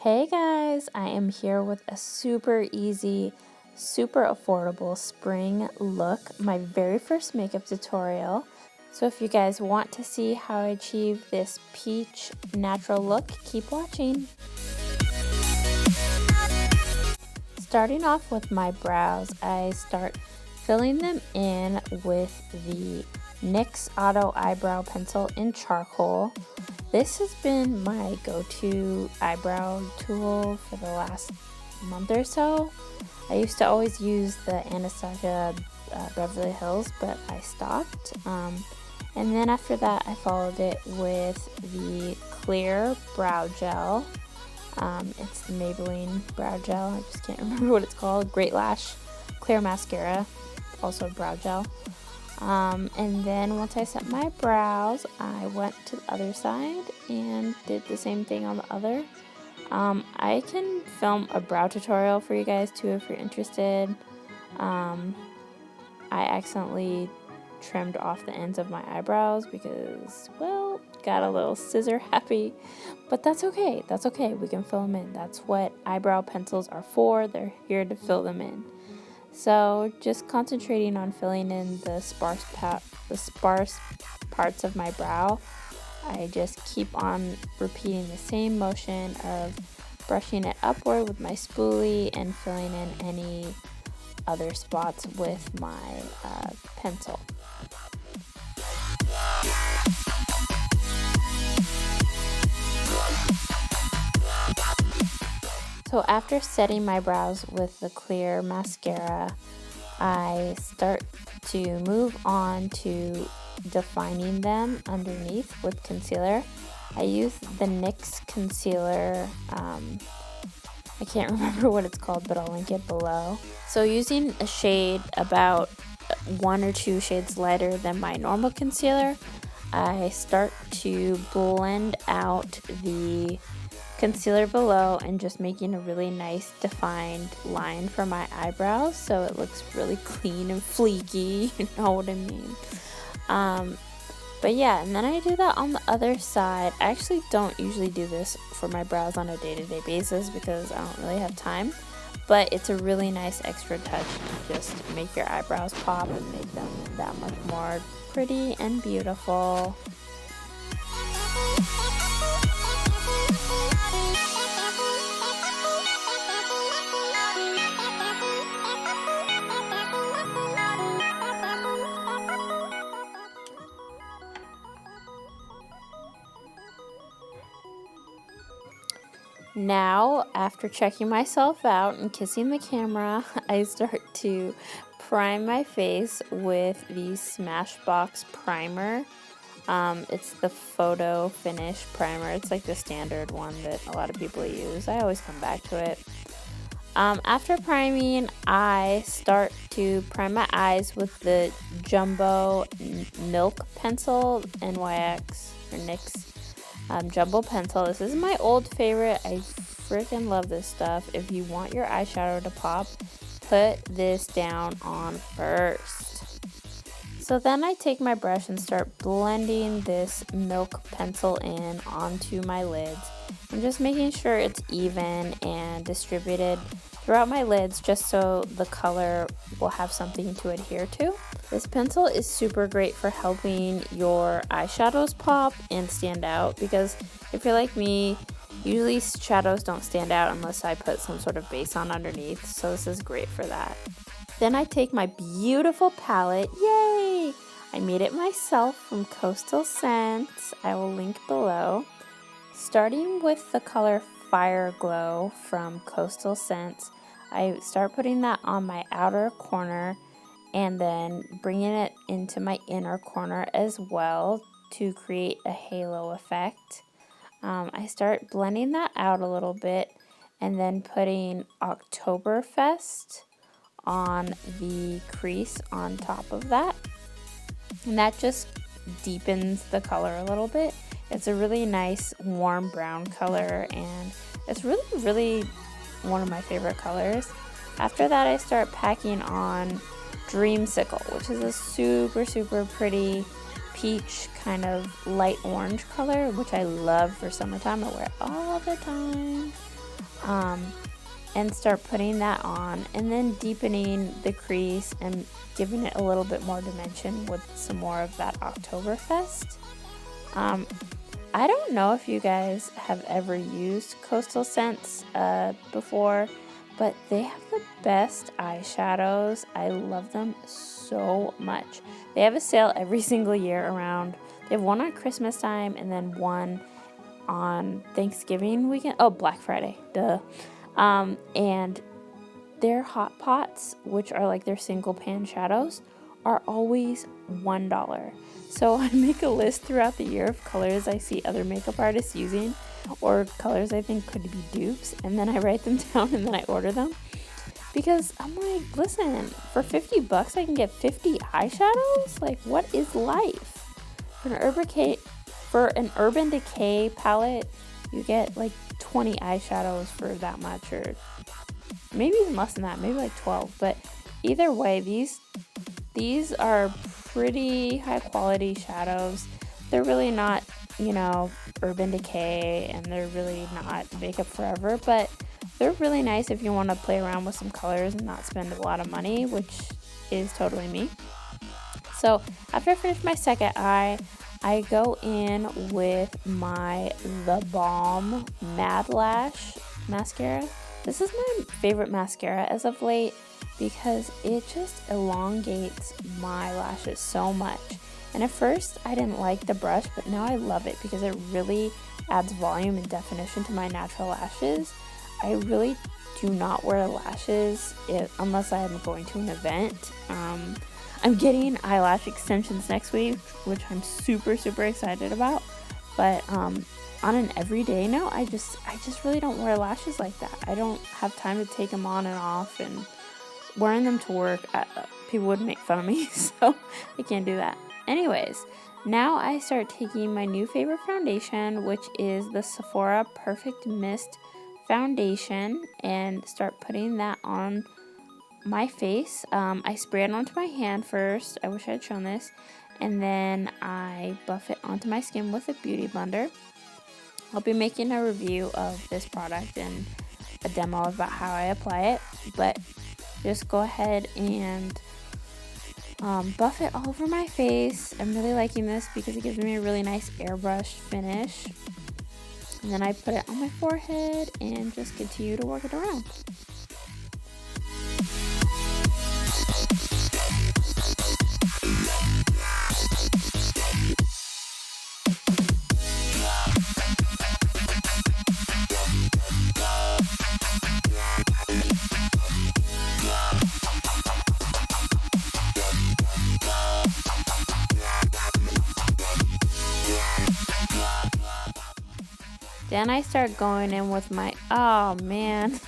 Hey guys, I am here with a super easy, super affordable spring look, my very first makeup tutorial. So if you guys want to see how I achieve this peach natural look, keep watching. Starting off with my brows, I start filling them in with the NYX Auto Eyebrow Pencil in charcoal. This has been my go-to eyebrow tool for the last month or so. I used to always use the Anastasia Beverly Hills, but I stopped. And then after that, I followed it with the clear brow gel. It's the Maybelline brow gel. I just can't remember what it's called. Great Lash Clear Mascara, also brow gel. And then once I set my brows, I went to the other side and did the same thing on the other. I can film a brow tutorial for you guys too if you're interested. I accidentally trimmed off the ends of my eyebrows because, well, got a little scissor happy, but that's okay. That's okay. We can fill them in. That's what eyebrow pencils are for. They're here to fill them in. So just concentrating on filling in the sparse parts of my brow, I just keep on repeating the same motion of brushing it upward with my spoolie and filling in any other spots with my pencil. So after setting my brows with the clear mascara, I start to move on to defining them underneath with concealer. I use the NYX concealer. I can't remember what it's called, but I'll link it below. So using a shade about 1 or 2 shades lighter than my normal concealer, I start to blend out the concealer below and just making a really nice defined line for my eyebrows so it looks really clean and fleeky, you know what I mean. But yeah, and then I do that on the other side. I actually don't usually do this for my brows on a day-to-day basis because I don't really have time, but it's a really nice extra touch to just make your eyebrows pop and make them that much more pretty and beautiful. Now, after checking myself out and kissing the camera, I start to prime my face with the Smashbox primer. It's the photo finish primer. It's like the standard one that a lot of people use. I always come back to it. After priming, I start to prime my eyes with the Jumbo Milk Pencil, NYX or NYX. Jumbo pencil. This is my old favorite. I freaking love this stuff. If you want your eyeshadow to pop, put this down on first. So then I take my brush and start blending this milk pencil in onto my lids. I'm just making sure it's even and distributed throughout my lids just so the color will have something to adhere to. This pencil is super great for helping your eyeshadows pop and stand out because if you're like me, usually shadows don't stand out unless I put some sort of base on underneath, so this is great for that. Then I take my beautiful palette, yay! I made it myself from Coastal Scents, I will link below. Starting with the color Fire Glow from Coastal Scents, I start putting that on my outer corner and then bringing it into my inner corner as well to create a halo effect. I start blending that out a little bit and then putting Oktoberfest on the crease on top of that. And that just deepens the color a little bit. It's a really nice warm brown color and it's really one of my favorite colors. After that, I start packing on Dreamsicle, which is a super pretty peach kind of light orange color, which I love for summertime. I wear it all the time. and start putting that on, and then deepening the crease and giving it a little bit more dimension with some more of that Oktoberfest. I don't know if you guys have ever used Coastal Scents before, but they have the best eyeshadows. I love them so much. They have a sale every single year around. They have one on Christmas time and then one on Thanksgiving weekend. Oh, Black Friday, duh. And their hot pots, which are like their single pan shadows, are always $1. So I make a list throughout the year of colors I see other makeup artists using or colors I think could be dupes, and then I write them down and then I order them. Because I'm like, listen, for $50 I can get 50 eyeshadows? Like, what is life? For an Urban Decay palette, you get like 20 eyeshadows for that much, or maybe even less than that, maybe like 12. But either way, these are pretty high quality shadows. They're really not, Urban Decay, and they're really not Makeup Forever, but they're really nice if you want to play around with some colors and not spend a lot of money, which is totally me. So after I finish my second eye, I go in with my The Balm Mad Lash Mascara. This is my favorite mascara as of late because it just elongates my lashes so much. And at first I didn't like the brush, but now I love it because it really adds volume and definition to my natural lashes. I really do not wear lashes unless I am going to an event. I'm getting eyelash extensions next week, which I'm super, super excited about. But on an everyday note, I just really don't wear lashes like that. I don't have time to take them on and off, and wearing them to work, people would make fun of me, so I can't do that. Anyways, now I start taking my new favorite foundation, which is the Sephora Perfect Mist foundation, and start putting that on my face. I spray it onto my hand first. I wish I had shown this. And then I buff it onto my skin with a beauty blender. I'll be making a review of this product and a demo about how I apply it. But just go ahead and buff it all over my face. I'm really liking this because it gives me a really nice airbrush finish. And then I put it on my forehead and just continue to work it around. Then I start going in with my, oh man,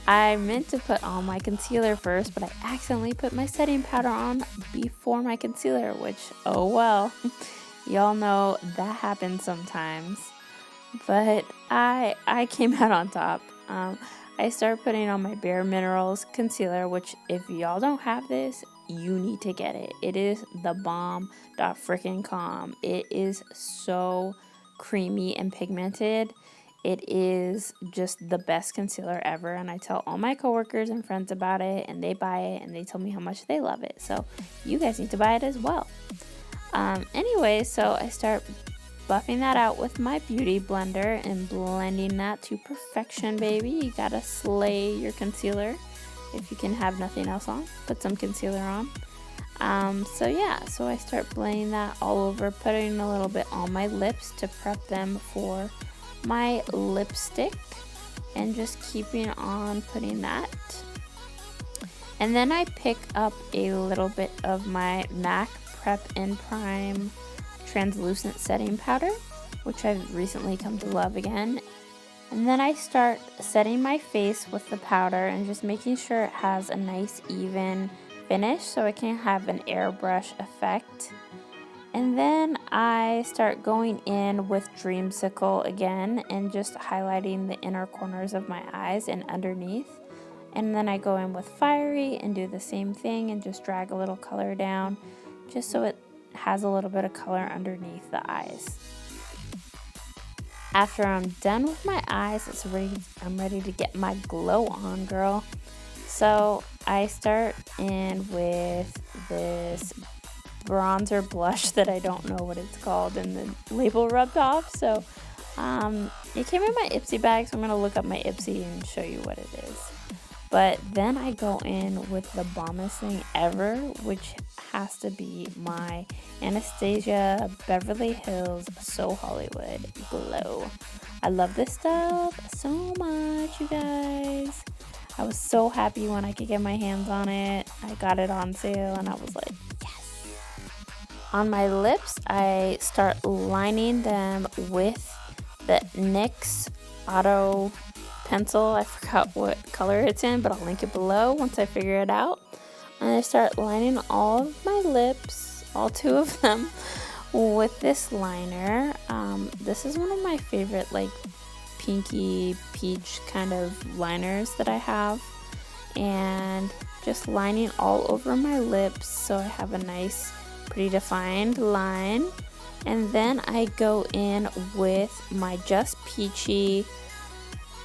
I meant to put on my concealer first, but I accidentally put my setting powder on before my concealer, which, oh well, y'all know that happens sometimes. But I came out on top. I started putting on my Bare Minerals concealer, which if y'all don't have this, you need to get it. It is the bomb.frickin'com. It is so creamy and pigmented. It is just the best concealer ever, and I tell all my coworkers and friends about it, and they buy it and they tell me how much they love it. So you guys need to buy it as well. Anyway, so I start buffing that out with my beauty blender and blending that to perfection, baby. You gotta slay your concealer. If you can have nothing else on, put some concealer on. So I start blending that all over, putting a little bit on my lips to prep them for my lipstick, and just keeping on putting that. And then I pick up a little bit of my MAC Prep and Prime translucent setting powder, which I've recently come to love again. And then I start setting my face with the powder and just making sure it has a nice even finish so it can have an airbrush effect. And then I start going in with Dreamsicle again and just highlighting the inner corners of my eyes and underneath. And then I go in with Fiery and do the same thing and just drag a little color down just so it has a little bit of color underneath the eyes. After I'm done with my eyes, I'm ready to get my glow on, girl. So I start in with this bronzer blush that I don't know what it's called, and the label rubbed off. So it came in my Ipsy bag, so I'm going to look up my Ipsy and show you what it is. But then I go in with the bombest thing ever, which has to be my Anastasia Beverly Hills So Hollywood Glow. I love this stuff so much, you guys. I was so happy when I could get my hands on it. I got it on sale and I was like, yes. On my lips, I start lining them with the NYX Auto pencil. I forgot what color it's in, but I'll link it below once I figure it out. And I start lining all of my lips, all 2 of them, with this liner. This is one of my favorite like pinky peach kind of liners that I have, and just lining all over my lips so I have a nice pretty defined line. And then I go in with my Just Peachy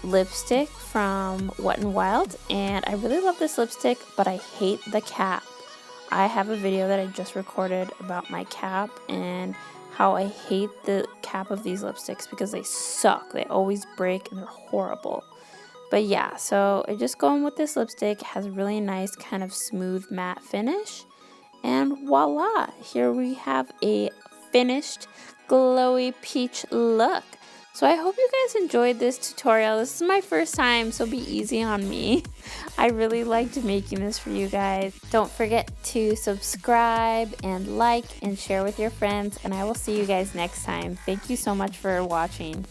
lipstick from Wet n Wild, and I really love this lipstick, but I hate the cap. I have a video that I just recorded about my cap and how I hate the cap of these lipsticks because they suck. They always break and they're horrible. But yeah, so I just go in with this lipstick. It has a really nice kind of smooth matte finish, and voila, here we have a finished glowy peach look. So I hope you guys enjoyed this tutorial. This is my first time, so be easy on me. I really liked making this for you guys. Don't forget to subscribe and like and share with your friends, and I will see you guys next time. Thank you so much for watching.